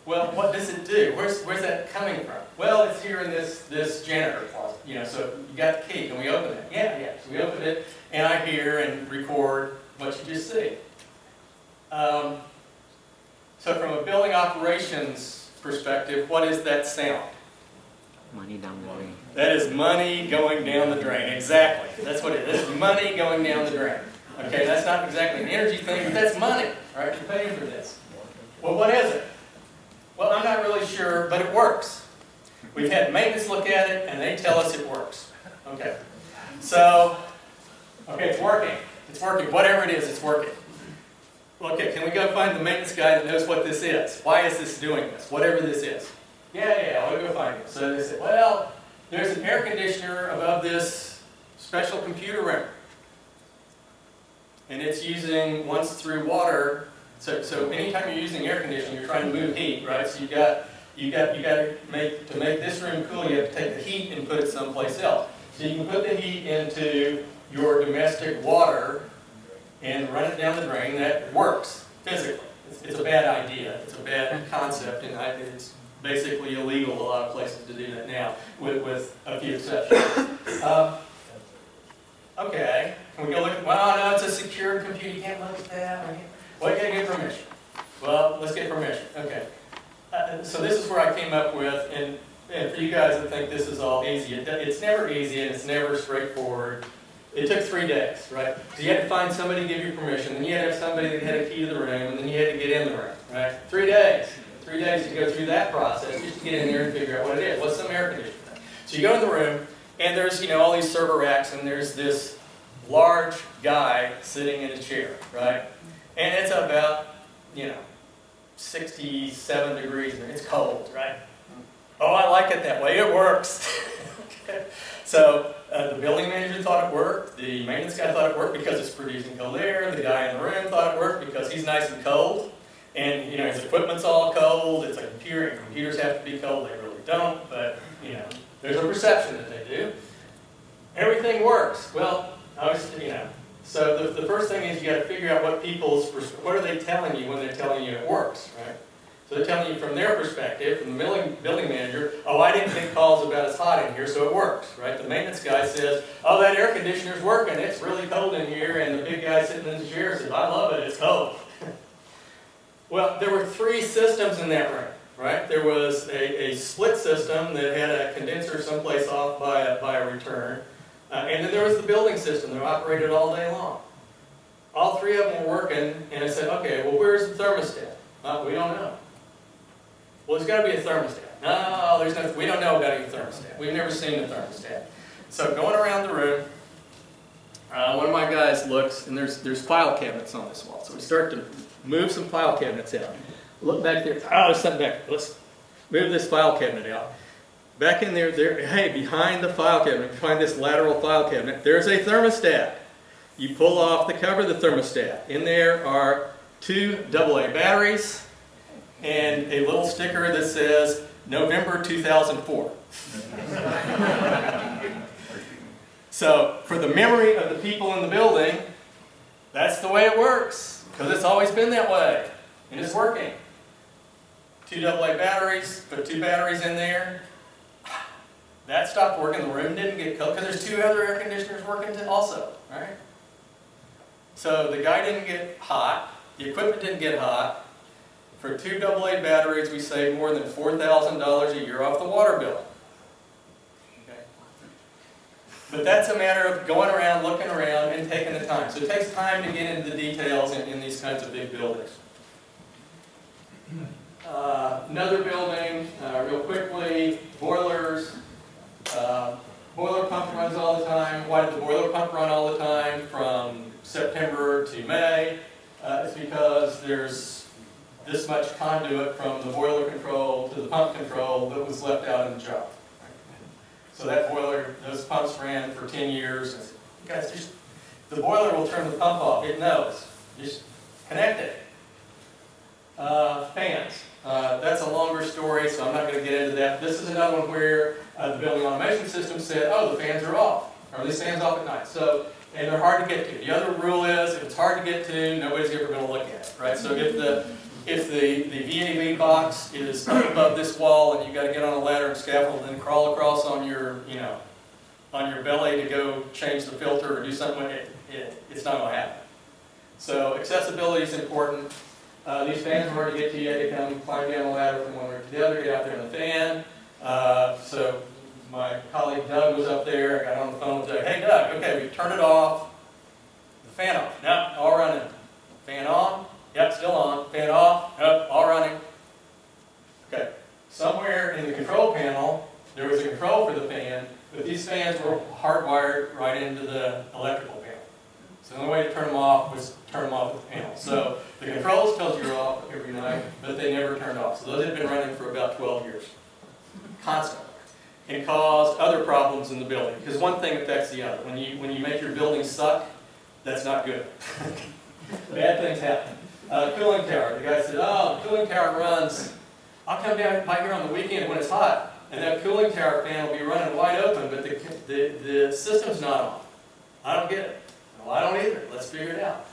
Speaker 1: Well, what does it do? Where's that coming from? Well, it's here in this janitor closet. You know, so you got the key. Can we open it? Yeah. So we open it, and I hear and record what you just see. So from a building operations perspective, what is that sound?
Speaker 2: Money down the drain.
Speaker 1: That is money going down the drain. Exactly. That's what it is. It's money going down the drain. Okay, that's not exactly an energy thing, but that's money. Right? You're paying for this. Well, what is it? Well, I'm not really sure, but it works. We've had maintenance look at it, and they tell us it works. Okay. So, okay, it's working. It's working. Whatever it is, it's working. Okay, can we go find the maintenance guy that knows what this is? Why is this doing this? Whatever this is. Yeah, we'll go find him. So they said, well, there's an air conditioner above this special computer room. And it's using once through water. So anytime you're using air conditioning, you're trying to move heat, right? So you got to make this room cool. You have to take the heat and put it someplace else. So you can put the heat into your domestic water and run it down the drain. That works physically. It's a bad idea. It's a bad concept, and it's basically illegal a lot of places to do that now, with a few exceptions. Okay, can we go look at? Well, no, it's a secured computer. You can't look at that. Well, you gotta get permission. Well, let's get permission. Okay. So this is where I came up with, and for you guys that think this is all easy, it's never easy and it's never straightforward. It took 3 days, right? So you had to find somebody to give you permission, then you had to have somebody that had a key to the room, and then you had to get in the room, right? 3 days. 3 days to go through that process just to get in there and figure out what it is. What's some air conditioning? So you go in the room, and there's all these server racks, and there's this large guy sitting in a chair, right? And it's about 67 degrees, and it's cold, right? Oh, I like it that way. It works. Okay. So the building manager thought it worked. The maintenance guy thought it worked because it's producing cold air. The guy in the room thought it worked because he's nice and cold. And his equipment's all cold. It's a computer, and computers have to be cold. They really don't, but there's a perception that they do. Everything works. Well, obviously, So the first thing is you got to figure out what are they telling you when they're telling you it works, right? So they're telling you from their perspective, from the building manager, oh, I didn't get calls about it's hot in here, so it works, right? The maintenance guy says, oh, that air conditioner's working, it's really cold in here, and the big guy sitting in the chair says, I love it, it's cold. Well, there were 3 systems in that room, right? There was a split system that had a condenser someplace off by a return, and then there was the building system that operated all day long. All 3 of them were working, and I said, okay, well, where's the thermostat? We don't know. Well, there's got to be a thermostat. No, there's no. We don't know about any thermostat. We've never seen a thermostat. So going around the room, one of my guys looks, and there's file cabinets on this wall. So we start to move some file cabinets out. Look back there. Oh, there's something back there. Let's move this file cabinet out. Back in there, hey, behind the file cabinet, behind this lateral file cabinet, there's a thermostat. You pull off the cover of the thermostat. In there are 2 AA batteries and a little sticker that says November 2004. So for the memory of the people in the building, that's the way it works, because it's always been that way, and it's working. 2 AA batteries, put 2 batteries in there. That stopped working, the room didn't get cold, because there's 2 other air conditioners working also, right? So the guy didn't get hot, the equipment didn't get hot. For 2 AA batteries, we save more than $4,000 a year off the water bill. Okay. But that's a matter of going around, looking around, and taking the time. So it takes time to get into the details in these kinds of big buildings. Another building, real quickly, boilers. Boiler pump runs all the time. Why did the boiler pump run all the time from September to May? It's because there's this much conduit from the boiler control to the pump control that was left out in the job. So that boiler, those pumps ran for 10 years. And guys, the boiler will turn the pump off. It knows. Just connect it. Fans. That's a longer story, so I'm not going to get into that. This is another one where the building automation system said, oh, the fans are off, or these fans off at night. So, and they're hard to get to. The other rule is, if it's hard to get to, nobody's ever going to look at it, right? So if the VAV box is above this wall and you've got to get on a ladder and scaffold and then crawl across on your, on your belly to go change the filter or do something with it, it's not going to happen. So accessibility is important. These fans are hard to get to. You have to come climb down the ladder from one room to the other, get out there in the fan. So my colleague Doug was up there. I got on the phone with Doug. Hey Doug, okay, we turned it off. The fan off. No, all running. Fan on. Yep, still on. Fan off. Yep, all running. Okay. Somewhere in the control panel, there was a control for the fan, but these fans were hardwired right into the electrical panel. So the only way to turn them off was turn them off with the panel. So the controls told you you're off every night, but they never turned off. So those had been running for about 12 years. Constantly. And caused other problems in the building. Because one thing affects the other. When you make your building suck, that's not good. Bad things happen. Cooling tower. The guy said, oh, the cooling tower runs. I'll come down by here on the weekend when it's hot, and that cooling tower fan will be running wide open, but the system's not on. I don't get it. Well, I don't either. Let's figure it out.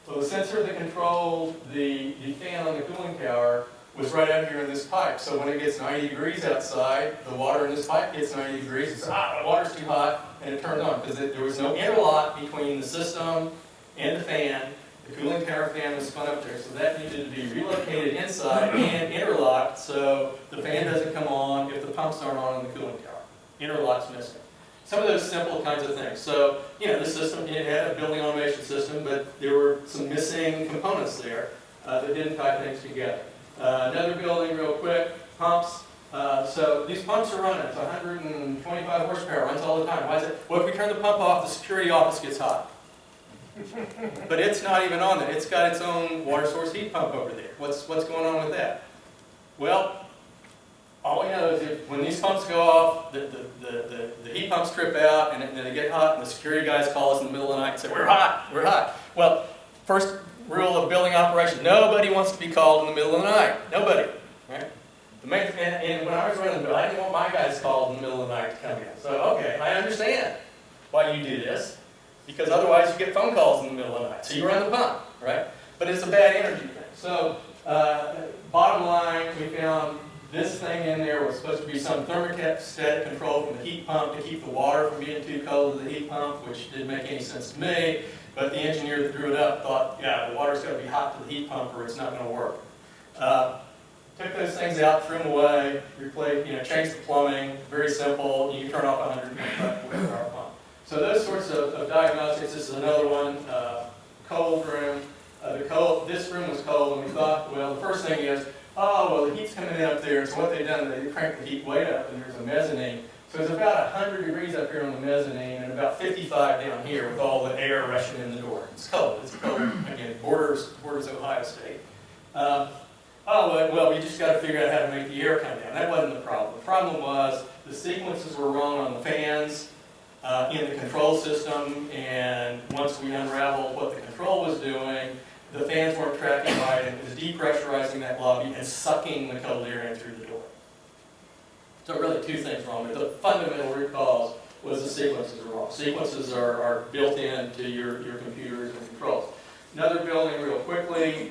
Speaker 1: So the sensor that controlled the fan on the cooling tower was right out here in this pipe. So when it gets 90 degrees outside, the water in this pipe gets 90 degrees. It's, the water's too hot, and it turns on, because there was no interlock between the system and the fan. The cooling tower fan was spun up there, so that needed to be relocated inside and interlocked so the fan doesn't come on if the pumps aren't on in the cooling tower. Interlock's missing. Some of those simple kinds of things. So, the system, it had a building automation system, but there were some missing components there that didn't tie things together. Another building, real quick, pumps. So these pumps are running. It's 125 horsepower, runs all the time. Why is it? Well, if we turn the pump off, the security office gets hot. But it's not even on there. It's got its own water source heat pump over there. What's going on with that? Well, all we know is when these pumps go off, the heat pumps trip out, and then they get hot, and the security guys call us in the middle of the night and say, we're hot, we're hot. Well, first rule of building operation, nobody wants to be called in the middle of the night. Nobody. Right? And when I was running the building, I didn't want my guys called in the middle of the night to come in. So, okay, I understand why you do this. because otherwise you get phone calls in the middle of the night. So you run the pump, right? But it's a bad energy thing. So bottom line, we found this thing in there was supposed to be some thermostatic control from the heat pump to keep the water from being too cold to the heat pump, which didn't make any sense to me. But the engineer that drew it up thought, yeah, the water's got to be hot to the heat pump or it's not going to work. Took those things out, threw them away, replaced, changed the plumbing, very simple. You can turn off 100 with our pump. So those sorts of diagnostics. This is another one, cold room. This room was cold, and we thought, well, the first thing is, oh, well, the heat's coming in up there. So what they've done, they cranked the heat way up, and there's a mezzanine. So it's about 100 degrees up here on the mezzanine, and about 55 down here with all the air rushing in the door. It's cold. It's cold. Again, borders Ohio State. Well, we just got to figure out how to make the air come down. That wasn't the problem. The problem was the sequences were wrong on the fans in the control system, and once we unraveled what the control was doing, the fans weren't tracking right, and it was depressurizing that lobby and sucking the cold air in through the door. So really two things wrong. But the fundamental root cause was the sequences were wrong. Sequences are built into your computers and controls. Another building real quickly.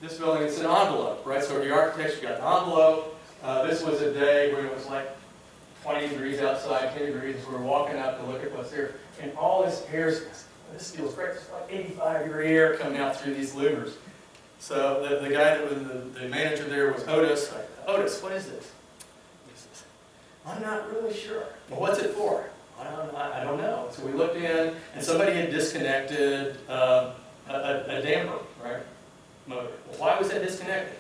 Speaker 1: This building, it's an envelope, right? So the architecture got an envelope. This was a day when it was like 20 degrees outside, 10 degrees. We were walking up to look at what's there. And all this air, this feels great. It's like 85-degree air coming out through these louvers. So the guy that was the manager there was Otis. Otis, what is this? He says, I'm not really sure. Well, what's it for? I don't know. So we looked in, and somebody had disconnected a damper, right? Motor. Well, why was that disconnected?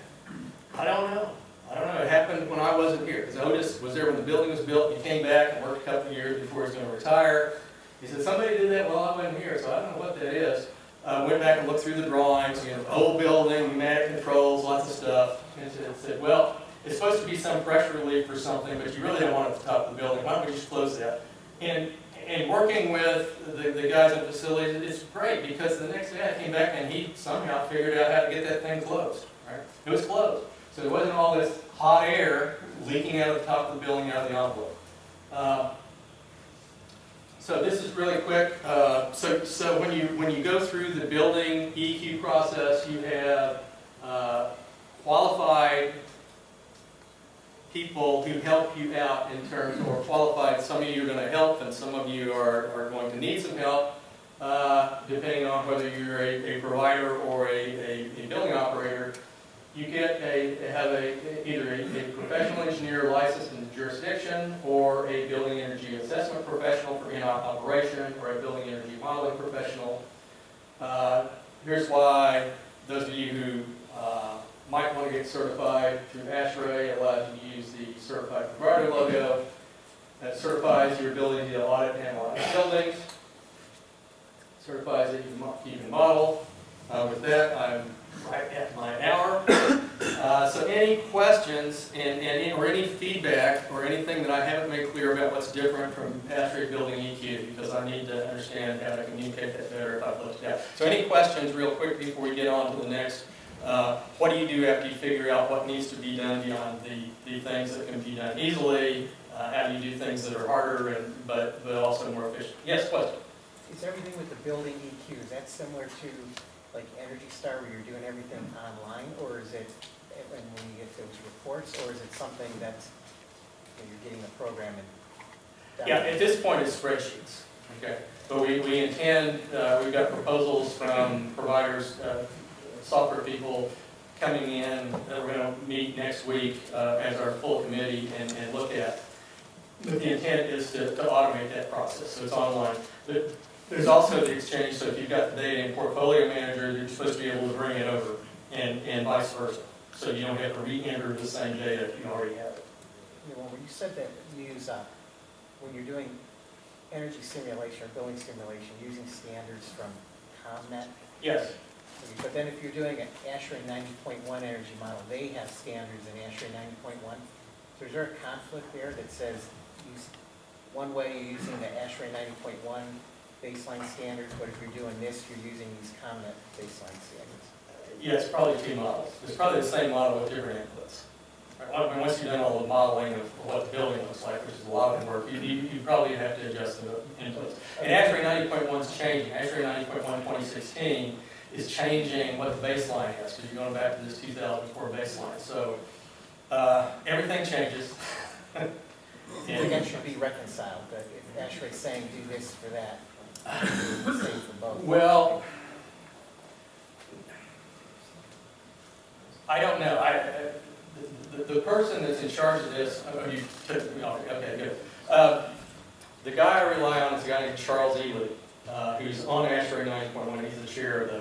Speaker 1: I don't know. It happened when I wasn't here, because Otis was there when the building was built. He came back and worked a couple of years before he was going to retire. He said, somebody did that while I wasn't here, so I don't know what that is. Went back and looked through the drawings, old building, pneumatic controls, lots of stuff. And it said, well, it's supposed to be some pressure relief or something, but you really don't want it at the top of the building. Why don't we just close that? And working with the guys in facilities, it's great, because the next day I came back and he somehow figured out how to get that thing closed. Right? It was closed. So there wasn't all this hot air leaking out of the top of the building, out of the envelope. So this is really quick. So when you go through the building EQ process, you have qualified people who help you out in terms, or qualified, some of you are going to help and some of you are going to need some help, depending on whether you're a provider or a building operator. You get either a professional engineer licensed in the jurisdiction, or a building energy assessment professional for in-op operation, or a building energy modeling professional. Here's why those of you who might want to get certified through ASHRAE. It allows you to use the certified provider logo. That certifies your ability to audit and analyze buildings. Certifies that you can model. With that, I'm right at my hour. So any questions or any feedback or anything that I haven't made clear about what's different from ASHRAE building EQ, because I need to understand how to communicate that better if I've left it out. So any questions real quick before we get on to the next? What do you do after you figure out what needs to be done beyond the things that can be done easily? How do you do things that are harder but also more efficient? Yes, question?
Speaker 3: Is everything with the building EQ, is that similar to like Energy Star where you're doing everything online, or is it when you get those reports, or is it something that you're getting the program in?
Speaker 1: Yeah, at this point it's spreadsheets. Okay, but we intend, we've got proposals from providers, software people coming in that we're going to meet next week as our full committee and look at. But the intent is to automate that process, so it's online. But there's also the exchange, so if you've got the data in Portfolio Manager, you're supposed to be able to bring it over, and vice versa. So you don't have to re-enter the same data if you already have it.
Speaker 3: Well, when you said that you use, when you're doing energy simulation or building simulation, using standards from ComNet?
Speaker 1: Yes.
Speaker 3: But then if you're doing an ASHRAE 90.1 energy model, they have standards in ASHRAE 90.1. So is there a conflict there that says one way you're using the ASHRAE 90.1 baseline standards, but if you're doing this, you're using these ComNet baseline standards?
Speaker 1: Yeah, it's probably two models. It's probably the same model with different inputs. Once you've done all the modeling of what the building looks like, which is a lot of work, you probably have to adjust the inputs. And ASHRAE 90.1 is changing. ASHRAE 90.1 2016 is changing what the baseline is, because you're going back to this 2004 baseline. So everything changes.
Speaker 3: I think that should be reconciled, but if ASHRAE's saying do this for that, it's safe for both.
Speaker 1: Well, I don't know. The person that's in charge of this, you took, okay, good. The guy I rely on is a guy named Charles Ely, who's on ASHRAE 90.1. He's the chair of the